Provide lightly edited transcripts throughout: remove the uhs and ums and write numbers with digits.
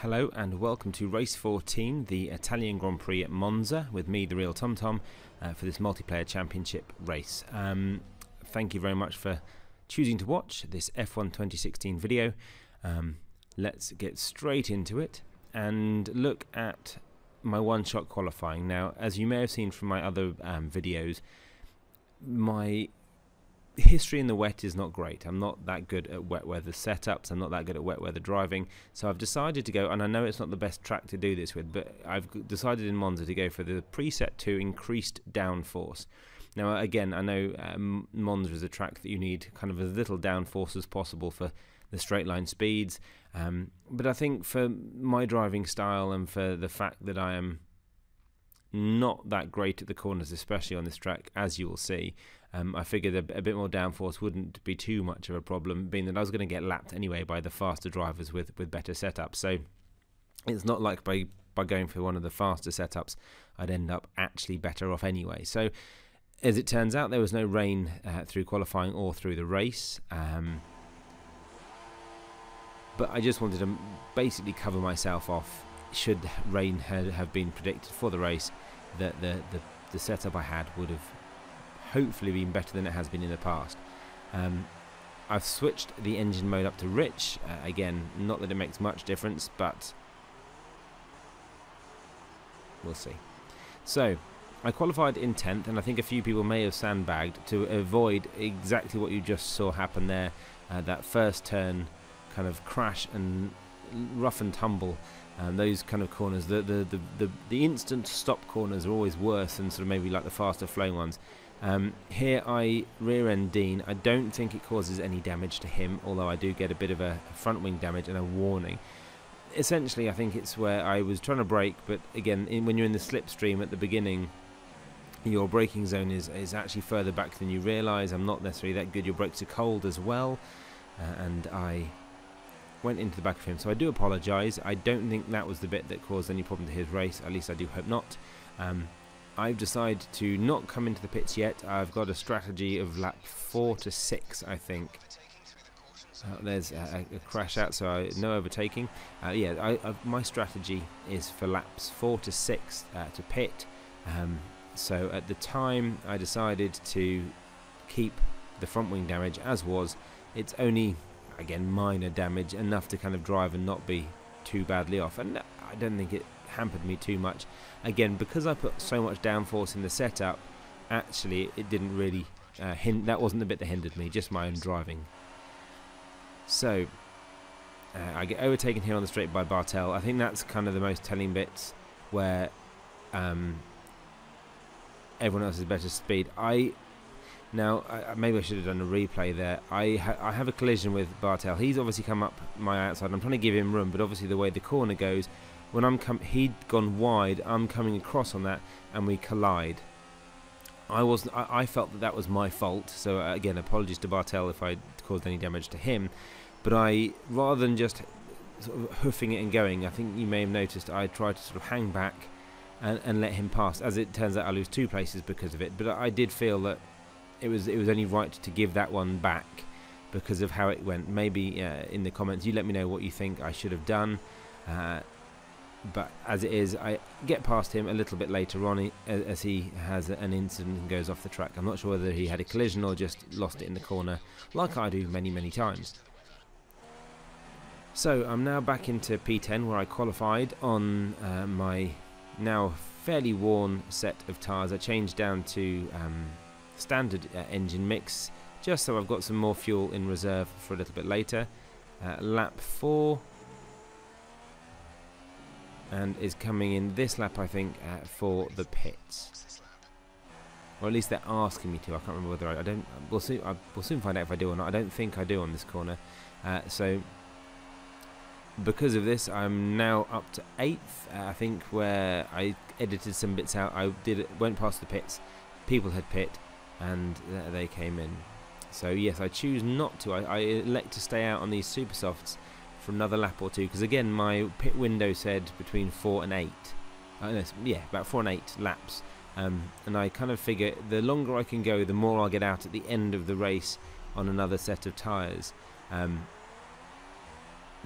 Hello and welcome to Race 14, the Italian Grand Prix at Monza, with me, the real TomTom, for this multiplayer championship race. Thank you very much for choosing to watch this F1 2016 video. Let's get straight into it and look at my one-shot qualifying. Now, as you may have seen from my other videos, my history in the wet is not great. I'm not that good at wet weather setups. I'm not that good at wet weather driving. So I've decided to go, and I know it's not the best track to do this with, but I've decided in Monza to go for the preset to increased downforce. Now again, I know Monza is a track that you need kind of as little downforce as possible for the straight line speeds. But I think for my driving style and for the fact that I am not that great at the corners, especially on this track, as you will see, I figured a bit more downforce wouldn't be too much of a problem, being that I was going to get lapped anyway by the faster drivers with better setups. So it's not like by going for one of the faster setups I'd end up actually better off anyway. So as it turns out, there was no rain through qualifying or through the race, but I just wanted to basically cover myself off should rain have been predicted for the race. That the setup I had would have hopefully been better than it has been in the past. I've switched the engine mode up to rich. Again, not that it makes much difference, but we'll see. So I qualified in 10th, and I think a few people may have sandbagged to avoid exactly what you just saw happen there. That first turn kind of crash and rough and tumble. Those kind of corners, the instant stop corners are always worse than sort of maybe like the faster flowing ones. Here I rear end Dean. I don't think it causes any damage to him, although I do get a bit of a front wing damage and a warning. Essentially, I think it's where I was trying to brake, but again, when you're in the slipstream at the beginning, your braking zone is actually further back than you realise. I'm not necessarily that good. Your brakes are cold as well, and I went into the back of him, so I do apologise. I don't think that was the bit that caused any problem to his race, at least I do hope not. I've decided to not come into the pits yet. I've got a strategy of lap 4 to 6, I think. There's a crash out, so no overtaking. My strategy is for laps 4 to 6 to pit. So at the time I decided to keep the front wing damage as was. It's only, again, minor damage, enough to kind of drive and not be too badly off, and I don't think it hampered me too much. Again, because I put so much downforce in the setup, actually it didn't really that wasn't the bit that hindered me, just my own driving. So I get overtaken here on the straight by Bartel. I think that's kind of the most telling bits, where everyone else has better speed. Now, maybe I should have done a replay there. I have a collision with Bartel. He's obviously come up my outside. I'm trying to give him room, but obviously the way the corner goes, when he'd gone wide, I'm coming across on that, and we collide. I felt that was my fault. So again, apologies to Bartel if I caused any damage to him. But rather than just sort of hoofing it and going, I think you may have noticed I tried to sort of hang back and let him pass. As it turns out, I lose 2 places because of it. But I did feel that it was only right to give that one back because of how it went. Maybe in the comments you let me know what you think I should have done, but as it is, I get past him a little bit later on as he has an incident and goes off the track. I'm not sure whether he had a collision or just lost it in the corner, like I do many times. So I'm now back into P10, where I qualified on my now fairly worn set of tyres. I changed down to standard engine mix, just so I've got some more fuel in reserve for a little bit later. Lap 4, and is coming in this lap, I think, for the pits, or at least they're asking me to. I can't remember whether I don't. We'll soon find out if I do or not. I don't think I do on this corner. So because of this, I'm now up to 8th, I think, where I edited some bits out. I went past the pits, people had pit, and they came in. So yes, I choose not to. I elect to stay out on these super softs for another lap or 2, because again, my pit window said between 4 and 8. About 4 and 8 laps. And I kind of figure the longer I can go, the more I'll get out at the end of the race on another set of tyres.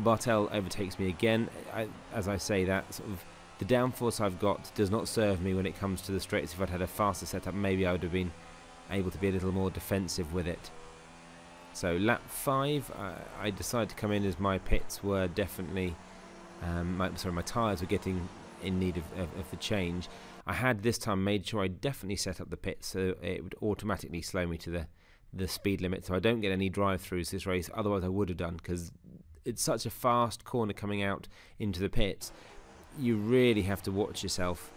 Bartel overtakes me again. As I say that, sort of the downforce I've got does not serve me when it comes to the straights. If I'd had a faster setup, maybe I would have been able to be a little more defensive with it. So lap 5, I decided to come in as my pits were definitely, my tyres were getting in need of the change. I had this time made sure I definitely set up the pits so it would automatically slow me to the speed limit, so I don't get any drive-throughs this race. Otherwise I would have done, because it's such a fast corner coming out into the pits. You really have to watch yourself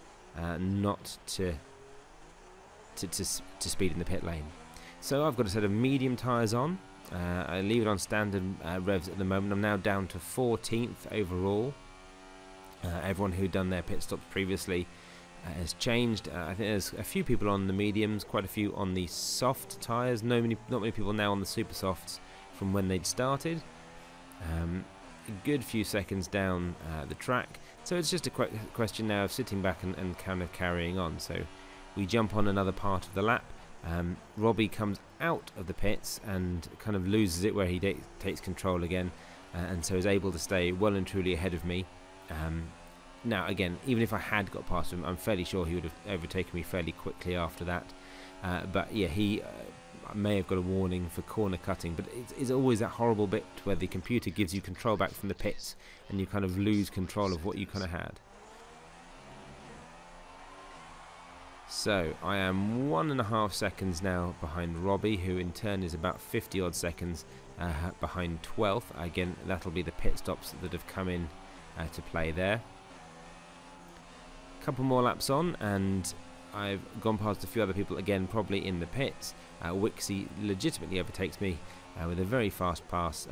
not to speed in the pit lane. So I've got a set of medium tyres on. I leave it on standard revs at the moment. I'm now down to 14th overall. Everyone who'd done their pit stops previously has changed. I think there's a few people on the mediums, quite a few on the soft tyres. Not many people now on the super softs from when they'd started. A good few seconds down the track. So it's just a question now of sitting back and kind of carrying on. So we jump on another part of the lap. Robbie comes out of the pits and kind of loses it where he takes control again, and so is able to stay well and truly ahead of me. Now again, even if I had got past him, I'm fairly sure he would have overtaken me fairly quickly after that. But yeah, he may have got a warning for corner cutting, but it's always that horrible bit where the computer gives you control back from the pits and you kind of lose control of what you kind of had. So I am 1.5 seconds now behind Robbie, who in turn is about 50 odd seconds behind 12th. Again, that'll be the pit stops that have come in to play there. Couple more laps on and I've gone past a few other people again, probably in the pits. Wixie legitimately overtakes me with a very fast pass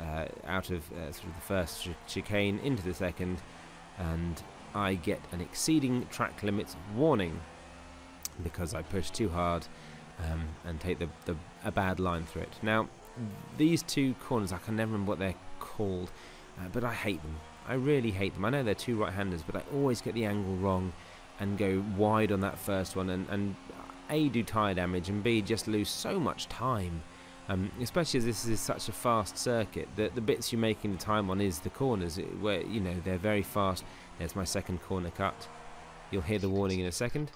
out of sort of the first chicane into the second, and I get an exceeding track limits warning because I push too hard and take a bad line through it. Now these two corners, I can never remember what they're called, but I hate them. I really hate them. I know they're two right-handers, but I always get the angle wrong and go wide on that first one, and A, do tyre damage, and B, just lose so much time, especially as this is such a fast circuit. The bits you're making the time on is the corners, where, you know, they're very fast. There's my second corner cut. You'll hear the warning in a second.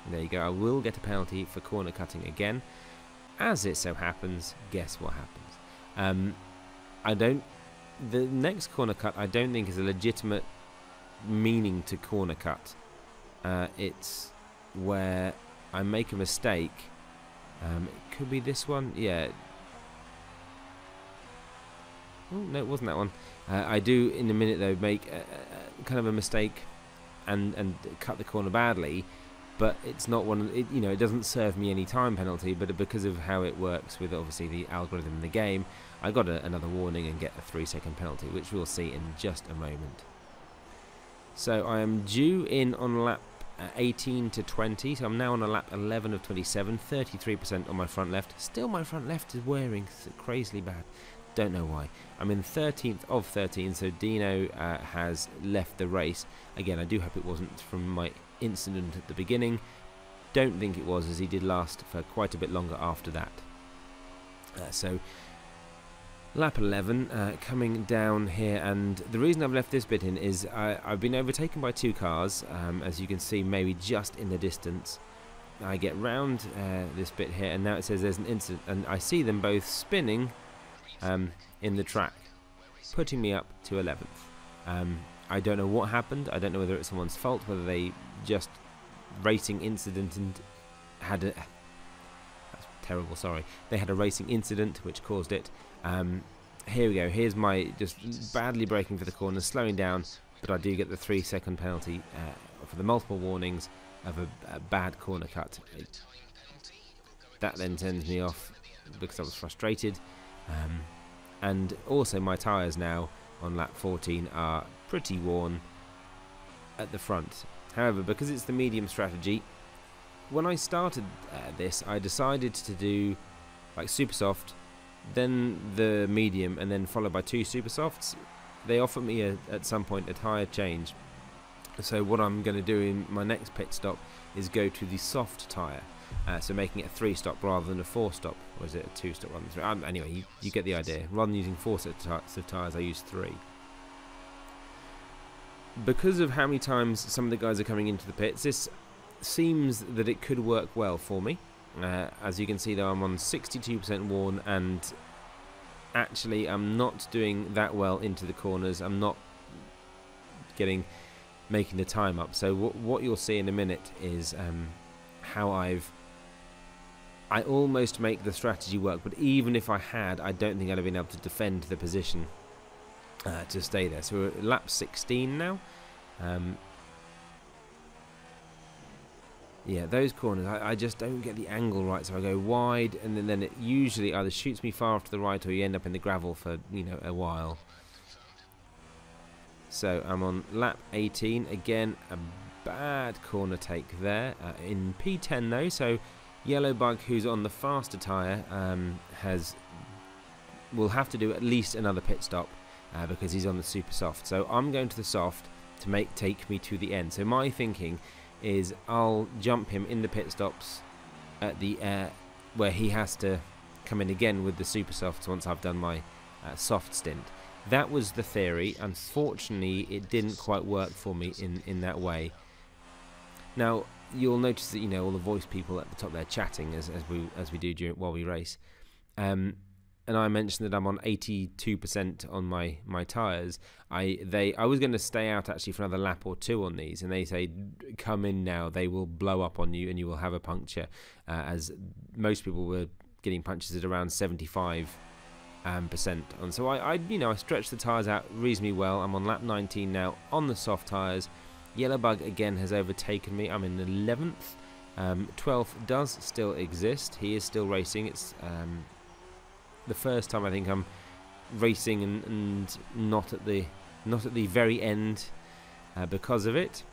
There you go, I will get a penalty for corner cutting again. As it so happens, guess what happens? The next corner cut I don't think is a legitimate meaning to corner cut. It's where I make a mistake. It could be this one, yeah. Oh no, it wasn't that one. I do in a minute though make kind of a mistake and cut the corner badly, but it's not one. It doesn't serve me any time penalty, but because of how it works with obviously the algorithm in the game, I got another warning and get a 3-second penalty, which we'll see in just a moment. So I am due in on lap 18 to 20, so I'm now on a lap 11 of 27, 33% on my front left. Still my front left is wearing crazily bad. Don't know why. I'm in 13th of 13, so Dino has left the race. Again, I do hope it wasn't from my incident at the beginning. Don't think it was, as he did last for quite a bit longer after that. So lap 11 coming down here, and the reason I've left this bit in is I've been overtaken by two cars, as you can see maybe just in the distance. I get round this bit here, and now it says there's an incident, and I see them both spinning in the track, putting me up to 11th. I don't know what happened. I don't know whether it's someone's fault, whether they just racing incident and had a... That's terrible, sorry. They had a racing incident which caused it. Here we go. Here's my just badly braking for the corner, slowing down, but I do get the 3-second penalty for the multiple warnings of a bad corner cut. That then sends me off because I was frustrated. And also my tyres now on lap 14 are pretty worn at the front. However, because it's the medium strategy, when I started this, I decided to do like super soft, then the medium, and then followed by two super softs. They offered me at some point a tyre change, So what I'm going to do in my next pit stop is go to the soft tyre, so making it a 3-stop rather than a 4-stop, or is it a 2-stop rather than 3? Anyway, you get the idea. Rather than using 4 sets of tyres, I use 3. Because of how many times some of the guys are coming into the pits, this seems that it could work well for me. As you can see though, I'm on 62% worn, and actually I'm not doing that well into the corners. I'm not making the time up. So what you'll see in a minute is how I almost make the strategy work, but even if I had, I don't think I'd have been able to defend the position to stay there. So we're at lap 16 now. Yeah, those corners, I just don't get the angle right, so I go wide, and then it usually either shoots me far off to the right, or you end up in the gravel for, you know, a while. So I'm on lap 18, again a bad corner take there, in P10 though, so Yellow Bug, who's on the faster tyre, will have to do at least another pit stop, because he's on the super soft. So I'm going to the soft to take me to the end. So my thinking is I'll jump him in the pit stops at the where he has to come in again with the super softs once I've done my soft stint. That was the theory. Unfortunately, it didn't quite work for me in that way. Now you'll notice that, you know, all the voice people at the top there chatting as we do while we race. And I mentioned that I'm on 82% on my tyres. I was going to stay out actually for another lap or two on these, and they say come in now, they will blow up on you and you will have a puncture, as most people were getting punctures at around 75% on. So I stretched the tyres out reasonably well. I'm on lap 19 now on the soft tyres. Yellow Bug again has overtaken me. I'm in 11th. 12th does still exist. He is still racing. It's the first time I think I'm racing and not at the very end because of it.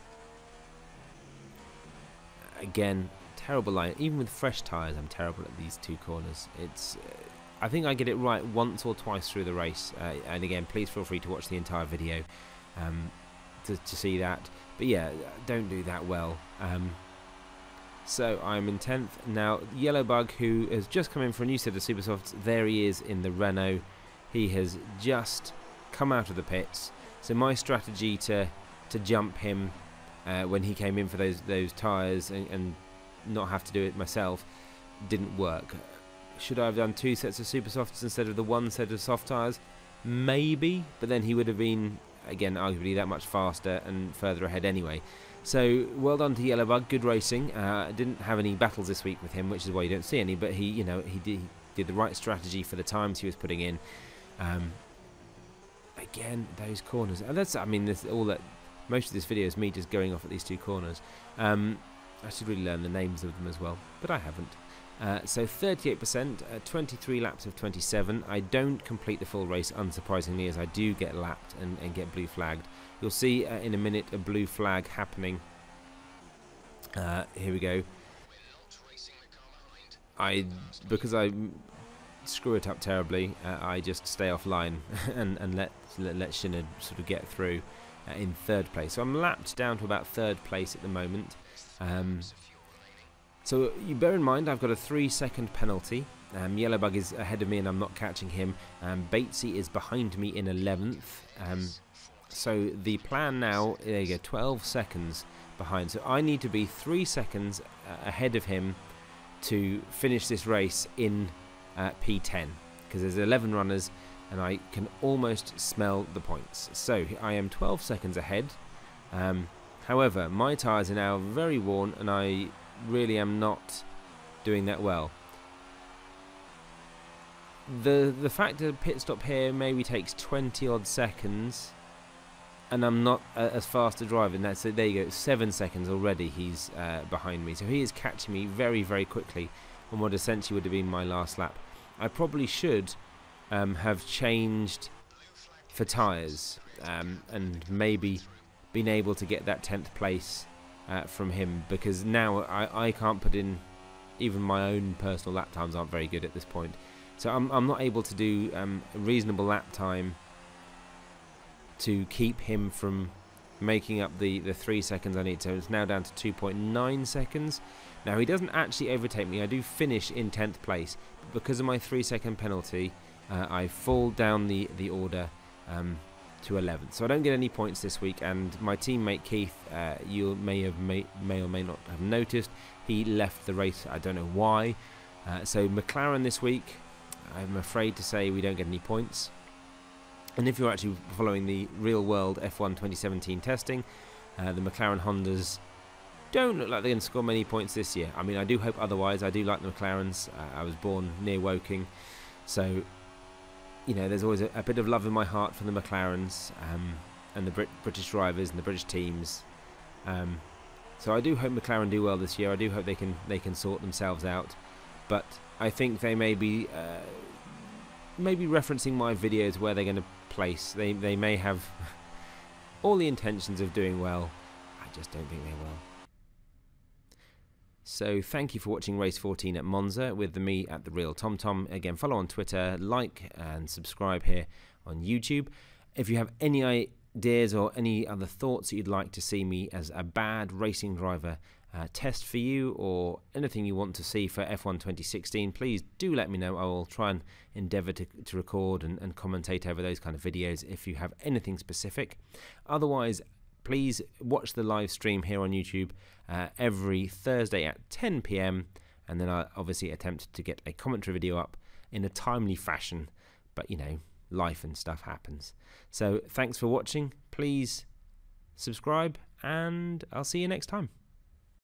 Again, terrible line. Even with fresh tyres, I'm terrible at these two corners. It's I think I get it right once or twice through the race, and again, please feel free to watch the entire video to see that. But yeah, don't do that well. So I'm in 10th. Now Yellow Bug, who has just come in for a new set of super softs, there he is in the Renault. He has just come out of the pits. So my strategy to jump him when he came in for those tyres and not have to do it myself didn't work. Should I have done 2 sets of super softs instead of the 1 set of soft tyres? Maybe, but then he would have been, again, arguably that much faster and further ahead anyway. So well done to Yellow Bug, good racing. Didn't have any battles this week with him, which is why you don't see any, but he did the right strategy for the times he was putting in. Again, those corners, and most of this video is me just going off at these two corners. I should really learn the names of them as well, but I haven't. So 38%, 23 laps of 27. I don't complete the full race, unsurprisingly, as I do get lapped and get blue flagged. You'll see in a minute a blue flag happening. Here we go. Because I screw it up terribly, I just stay offline and let Shinad sort of get through in 3rd place. So I'm lapped down to about 3rd place at the moment. So you bear in mind I've got a 3-second penalty. Yellow Bug is ahead of me and I'm not catching him. Batesy is behind me in 11th. So the plan now, there you go, 12 seconds behind. So I need to be 3 seconds ahead of him to finish this race in P10, because there's 11 runners and I can almost smell the points. So I am 12 seconds ahead. However, my tyres are now very worn and I really am not doing that well. The fact that a pit stop here maybe takes 20 odd seconds and I'm not as fast a driver, and so there you go, 7 seconds already he's behind me. So he is catching me very, very quickly on what essentially would have been my last lap. I probably should have changed for tyres and maybe been able to get that 10th place from him, because now I can't put in, even my own personal lap times aren't very good at this point. So I'm not able to do a reasonable lap time to keep him from making up the 3 seconds I need. So it's now down to 2.9 seconds. Now he doesn't actually overtake me. I do finish in 10th place, but because of my 3-second penalty, I fall down the order to 11th. So I don't get any points this week. And my teammate Keith, you may or may not have noticed, he left the race. I don't know why. So McLaren this week, I'm afraid to say we don't get any points. And if you're actually following the real world F1 2017 testing, the McLaren Hondas don't look like they're going to score many points this year. I mean, I do hope otherwise. I do like the McLarens. I was born near Woking, so you know there's always a bit of love in my heart for the McLarens and the British drivers and the British teams. So I do hope McLaren do well this year. I do hope they can sort themselves out. But I think they may be referencing my videos where they're going to place. They may have all the intentions of doing well. I just don't think they will. So thank you for watching Race 14 at Monza with me at The Real TomTom. Again, follow on Twitter, like and subscribe here on YouTube. If you have any ideas or any other thoughts that you'd like to see me as a bad racing driver test for you, or anything you want to see for F1 2016, please do let me know. I will try and endeavour to record and commentate over those kind of videos if you have anything specific. Otherwise, please watch the live stream here on YouTube every Thursday at 10 PM, and then I obviously attempt to get a commentary video up in a timely fashion, but you know, life and stuff happens. So thanks for watching. Please subscribe, and I'll see you next time.